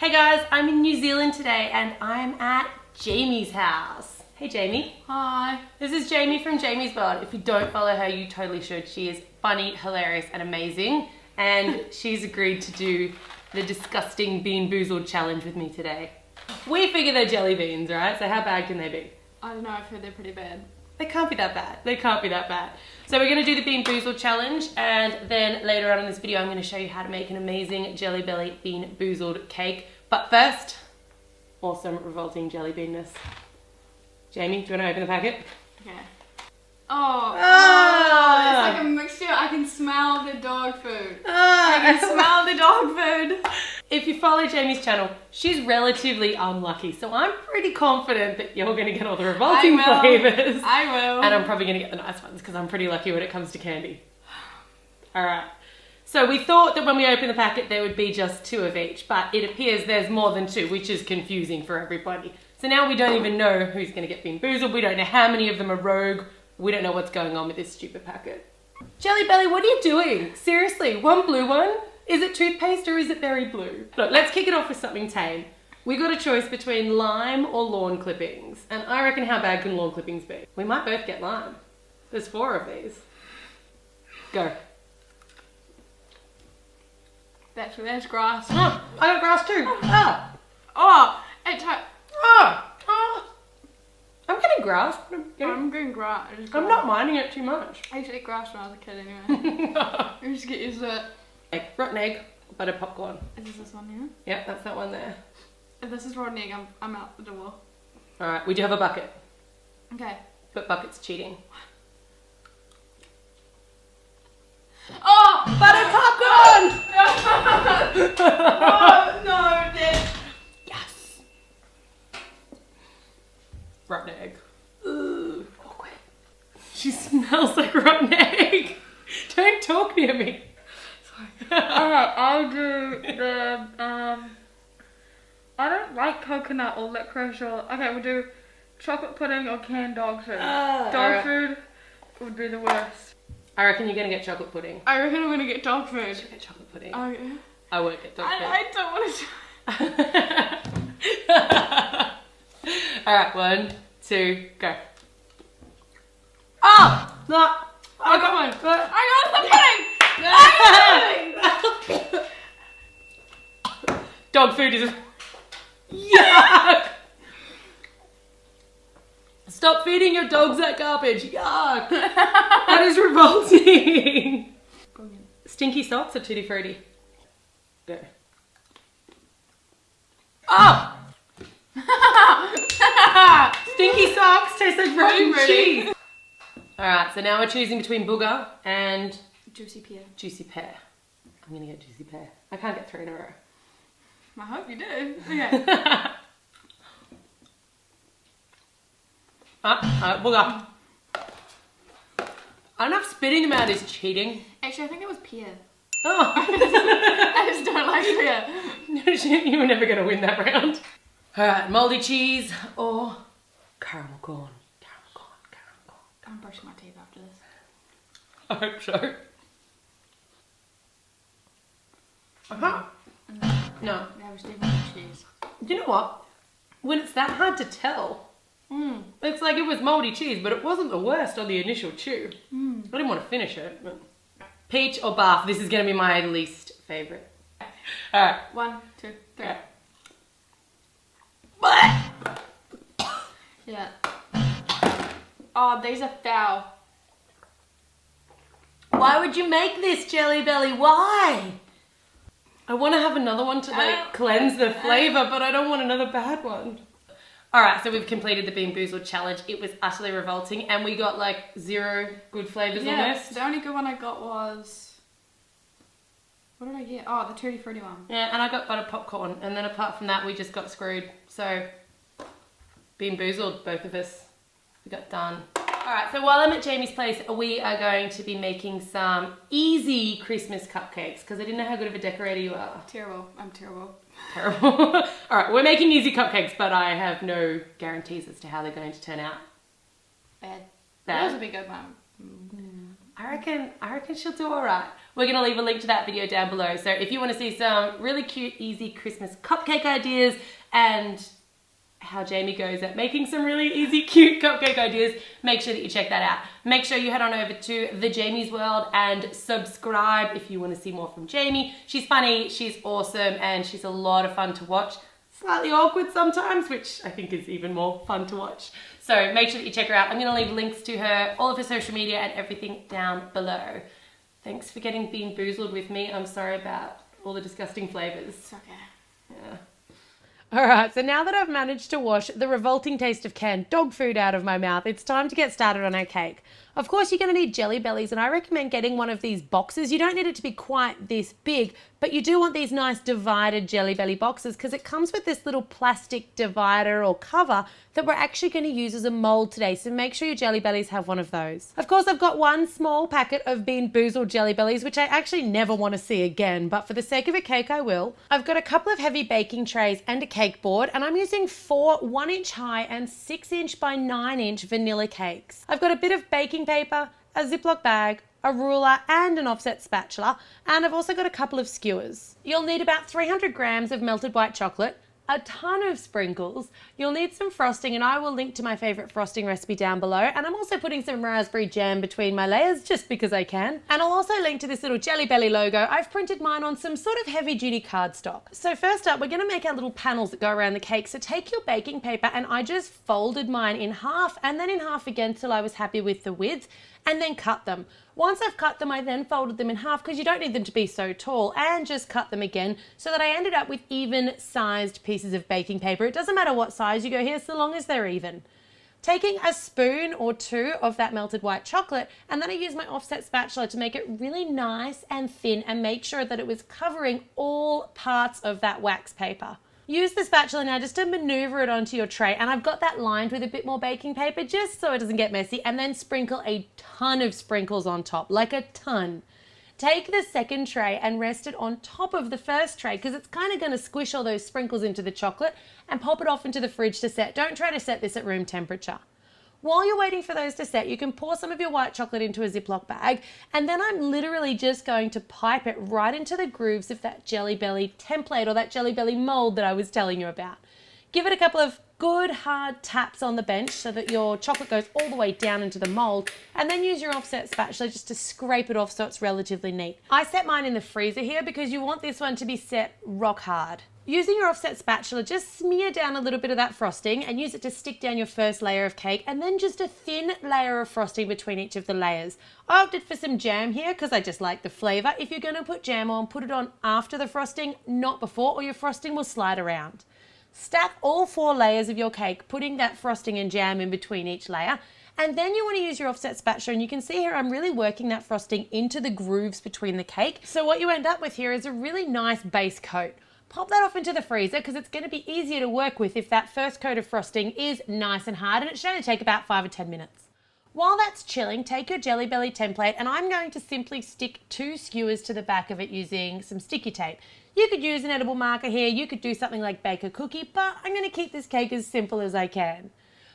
Hey guys, I'm in New Zealand today and I'm at Jamie's house. Hey Jamie. Hi. This is Jamie from Jamie's World. If you don't follow her, you totally should. She is funny, hilarious and amazing. And she's agreed to do the disgusting BeanBoozled challenge with me today. We figure they're jelly beans, right? So how bad can they be? I don't know, I've heard they're pretty bad. They can't be that bad. They can't be that bad. So we're gonna do the BeanBoozled challenge, and then later on in this video, I'm gonna show you how to make an amazing Jelly Belly BeanBoozled cake. But first, awesome revolting jelly beanness. Jamie, do you wanna open the packet? Okay. Oh, Ah! it's like a mixture. I can smell the dog food. Ah! I can smell the dog food. If you follow Jamie's channel, she's relatively unlucky, so I'm pretty confident that you're gonna get all the revolting flavors. I will. And I'm probably gonna get the nice ones because I'm pretty lucky when it comes to candy. All right. So we thought that when we opened the packet there would be just 2 of each, but it appears there's more than 2, which is confusing for everybody. So now we don't even know who's gonna get BeanBoozled. We don't know how many of them are rogue. We don't know what's going on with this stupid packet. Jelly Belly, what are you doing? Seriously, one blue one? Is it toothpaste or is it berry blue? Look, let's kick it off with something tame. We got a choice between lime or lawn clippings. And I reckon how bad can lawn clippings be? We might both get lime. There's 4 of these. Go. That's grass. Oh, I got grass too. Ah. Oh, it's hot. Ah. Ah. I'm getting grass. I'm getting grass. I'm not minding it too much. I used to eat grass when I was a kid anyway. I used to get used to it. Egg, rotten egg, butter popcorn. Is this one here? Yep, that's that one there. If this is rotten egg, I'm out the door. Alright, we do have a bucket. Okay. But bucket's cheating. Oh! Butter popcorn! Oh, no, Dad. Yes! Rotten egg. Ooh, awkward. She smells like rotten egg. Don't talk near me. Alright, I'll do the, I don't like coconut or licorice or, okay, we'll do chocolate pudding or canned dog food. Dog food would be the worst. I reckon you're gonna get chocolate pudding. I reckon I'm gonna get dog food. You should get chocolate pudding. Oh, yeah? I won't get dog food. I don't want to. Alright, 1, 2, go. Oh! No! I got one. I got the pudding! Dog food is... Yuck! Stop feeding your dogs that garbage. Yuck! That is revolting. Stinky socks or tutti frutti? Go. Oh! Stinky socks taste like rotten cheese. Alright, so now we're choosing between booger and Juicy pear. juicy pear. I'm gonna get juicy pear. I can't get 3 in a row. I hope you do. Okay. Booger. I don't know if spitting them out is cheating. Actually, I think it was pear. Oh. I just don't like pear. You were never gonna win that round. Alright, moldy cheese or caramel corn. Caramel corn, caramel corn. I'm brushing my teeth after this. I hope so. No. That was definitely cheese. You know what? When it's that hard to tell, it's like it was moldy cheese, but it wasn't the worst on the initial chew. I didn't want to finish it. But... Peach or bath? This is going to be my least favourite. Alright. 1, 2, 3. Okay. Yeah. Oh, these are foul. Why would you make this, Jelly Belly? Why? I want to have another one to like cleanse the flavour, but I don't want another bad one. Alright, so we've completed the BeanBoozled challenge. It was utterly revolting and we got like 0 good flavours on this. The only good one I got was... What did I get? Oh, the tutti frutti one. Yeah, and I got butter popcorn, and then apart from that, we just got screwed. So, BeanBoozled, both of us. We got done. Alright, so while I'm at Jamie's place, we are going to be making some easy Christmas cupcakes, because I didn't know how good of a decorator you are. Terrible. I'm terrible. Terrible. Alright, we're making easy cupcakes, but I have no guarantees as to how they're going to turn out. Bad. Bad? That was a big good one. I reckon she'll do all right. We're going to leave a link to that video down below. So if you want to see some really cute, easy Christmas cupcake ideas and how Jamie goes at making some really easy, cute cupcake ideas, make sure that you check that out. Make sure you head on over to The Jamie's World and subscribe if you want to see more from Jamie. She's funny, she's awesome, and she's a lot of fun to watch. Slightly awkward sometimes, which I think is even more fun to watch. So make sure that you check her out. I'm going to leave links to her, all of her social media and everything down below. Thanks for getting BeanBoozled with me. I'm sorry about all the disgusting flavours. It's okay. Yeah. Alright, so now that I've managed to wash the revolting taste of canned dog food out of my mouth, it's time to get started on our cake. Of course, you're going to need Jelly Bellies, and I recommend getting one of these boxes. You don't need it to be quite this big, but you do want these nice divided Jelly Belly boxes because it comes with this little plastic divider or cover that we're actually going to use as a mold today, so make sure your Jelly Bellies have one of those. Of course, I've got one small packet of BeanBoozled Jelly Bellies, which I actually never want to see again, but for the sake of a cake, I will. I've got a couple of heavy baking trays and a cake board, and I'm using 4 1-inch high and 6-inch by 9-inch vanilla cakes. I've got a bit of baking paper, a Ziploc bag, a ruler and an offset spatula, and I've also got a couple of skewers. You'll need about 300 grams of melted white chocolate, a ton of sprinkles, you'll need some frosting, and I will link to my favourite frosting recipe down below, and I'm also putting some raspberry jam between my layers just because I can. And I'll also link to this little Jelly Belly logo. I've printed mine on some sort of heavy duty cardstock. So first up, we're going to make our little panels that go around the cake. So take your baking paper, and I just folded mine in half and then in half again till I was happy with the width, and then cut them. Once I've cut them, I then folded them in half because you don't need them to be so tall, and just cut them again so that I ended up with even sized pieces of baking paper. It doesn't matter what size you go here so long as they're even. Taking a spoon or 2 of that melted white chocolate, and then I used my offset spatula to make it really nice and thin and make sure that it was covering all parts of that wax paper. Use the spatula now just to maneuver it onto your tray, and I've got that lined with a bit more baking paper just so it doesn't get messy, and then sprinkle a ton of sprinkles on top, like a ton. Take the second tray and rest it on top of the first tray because it's kind of going to squish all those sprinkles into the chocolate, and pop it off into the fridge to set. Don't try to set this at room temperature. While you're waiting for those to set, you can pour some of your white chocolate into a Ziploc bag, and then I'm literally just going to pipe it right into the grooves of that Jelly Belly template or that Jelly Belly mold that I was telling you about. Give it a couple of good hard taps on the bench so that your chocolate goes all the way down into the mold, and then use your offset spatula just to scrape it off so it's relatively neat. I set mine in the freezer here because you want this one to be set rock hard. Using your offset spatula, just smear down a little bit of that frosting and use it to stick down your first layer of cake, and then just a thin layer of frosting between each of the layers. I opted for some jam here because I just like the flavour. If you're going to put jam on, put it on after the frosting, not before, or your frosting will slide around. Stack all 4 layers of your cake, putting that frosting and jam in between each layer. And then you want to use your offset spatula, and you can see here I'm really working that frosting into the grooves between the cake. So what you end up with here is a really nice base coat. Pop that off into the freezer because it's going to be easier to work with if that first coat of frosting is nice and hard, and it should only take about 5 or 10 minutes. While that's chilling, take your Jelly Belly template, and I'm going to simply stick 2 skewers to the back of it using some sticky tape. You could use an edible marker here, you could do something like bake a cookie, but I'm going to keep this cake as simple as I can.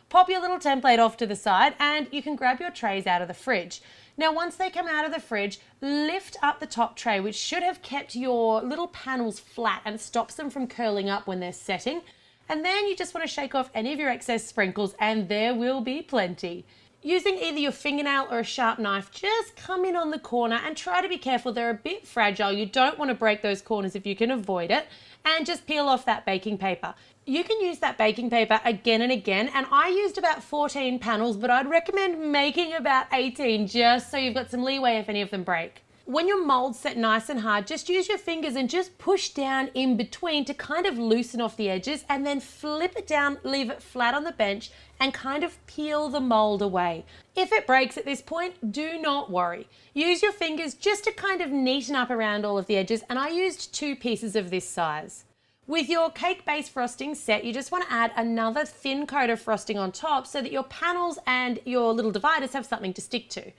Pop your little template off to the side, and you can grab your trays out of the fridge. Now, once they come out of the fridge, lift up the top tray, which should have kept your little panels flat and stops them from curling up when they're setting. And then you just want to shake off any of your excess sprinkles, and there will be plenty. Using either your fingernail or a sharp knife, just come in on the corner and try to be careful. They're a bit fragile. You don't want to break those corners if you can avoid it. And just peel off that baking paper. You can use that baking paper again and again, and I used about 14 panels, but I'd recommend making about 18 just so you've got some leeway if any of them break. When your mold's set nice and hard, just use your fingers and just push down in between to kind of loosen off the edges, and then flip it down, leave it flat on the bench, and kind of peel the mold away. If it breaks at this point, do not worry. Use your fingers just to kind of neaten up around all of the edges, and I used 2 pieces of this size. With your cake base frosting set, you just want to add another thin coat of frosting on top so that your panels and your little dividers have something to stick to.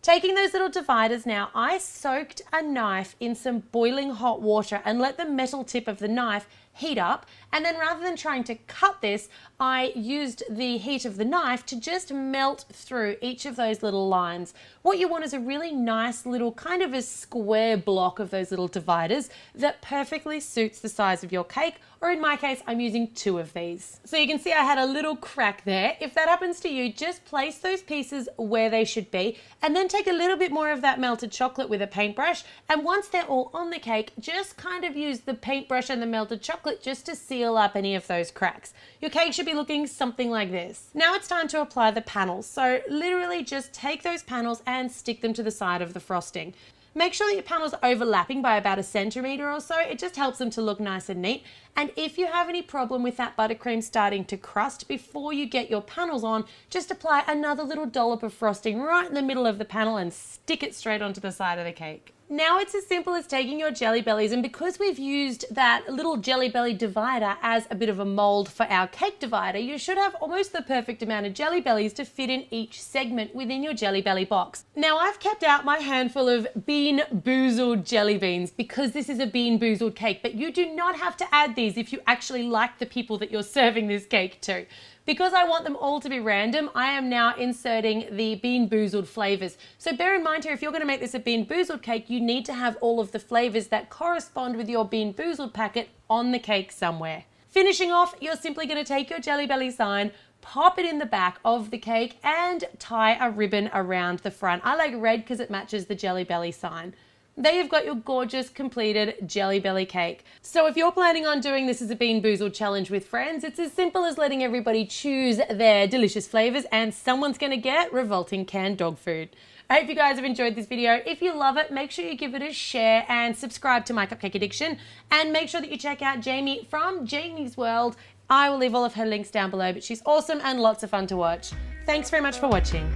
Taking those little dividers now, I soaked a knife in some boiling hot water and let the metal tip of the knife heat up, and then rather than trying to cut this, I used the heat of the knife to just melt through each of those little lines. What you want is a really nice little kind of a square block of those little dividers that perfectly suits the size of your cake, or in my case, I'm using 2 of these. So you can see I had a little crack there. If that happens to you, just place those pieces where they should be, and then take a little bit more of that melted chocolate with a paintbrush, and once they're all on the cake, just kind of use the paintbrush and the melted chocolate just to seal up any of those cracks. Your cake should be looking something like this. Now it's time to apply the panels. So literally just take those panels and stick them to the side of the frosting. Make sure that your panels are overlapping by about 1 centimeter or so. It just helps them to look nice and neat. And if you have any problem with that buttercream starting to crust before you get your panels on, just apply another little dollop of frosting right in the middle of the panel and stick it straight onto the side of the cake. Now it's as simple as taking your Jelly Bellies, and because we've used that little Jelly Belly divider as a bit of a mold for our cake divider, you should have almost the perfect amount of Jelly Bellies to fit in each segment within your Jelly Belly box. Now I've kept out my handful of BeanBoozled jelly beans because this is a BeanBoozled cake, but you do not have to add these if you actually like the people that you're serving this cake to. Because I want them all to be random, I am now inserting the BeanBoozled flavors. So bear in mind here, if you're going to make this a BeanBoozled cake, you need to have all of the flavors that correspond with your BeanBoozled packet on the cake somewhere. Finishing off, you're simply going to take your Jelly Belly sign, pop it in the back of the cake, and tie a ribbon around the front. I like red because it matches the Jelly Belly sign. There you've got your gorgeous completed Jelly Belly cake. So if you're planning on doing this as a BeanBoozled challenge with friends, it's as simple as letting everybody choose their delicious flavors and someone's gonna get revolting canned dog food. I hope you guys have enjoyed this video. If you love it, make sure you give it a share and subscribe to My Cupcake Addiction, and make sure that you check out Jamie from Jamie's World. I will leave all of her links down below, but she's awesome and lots of fun to watch. Thanks very much for watching.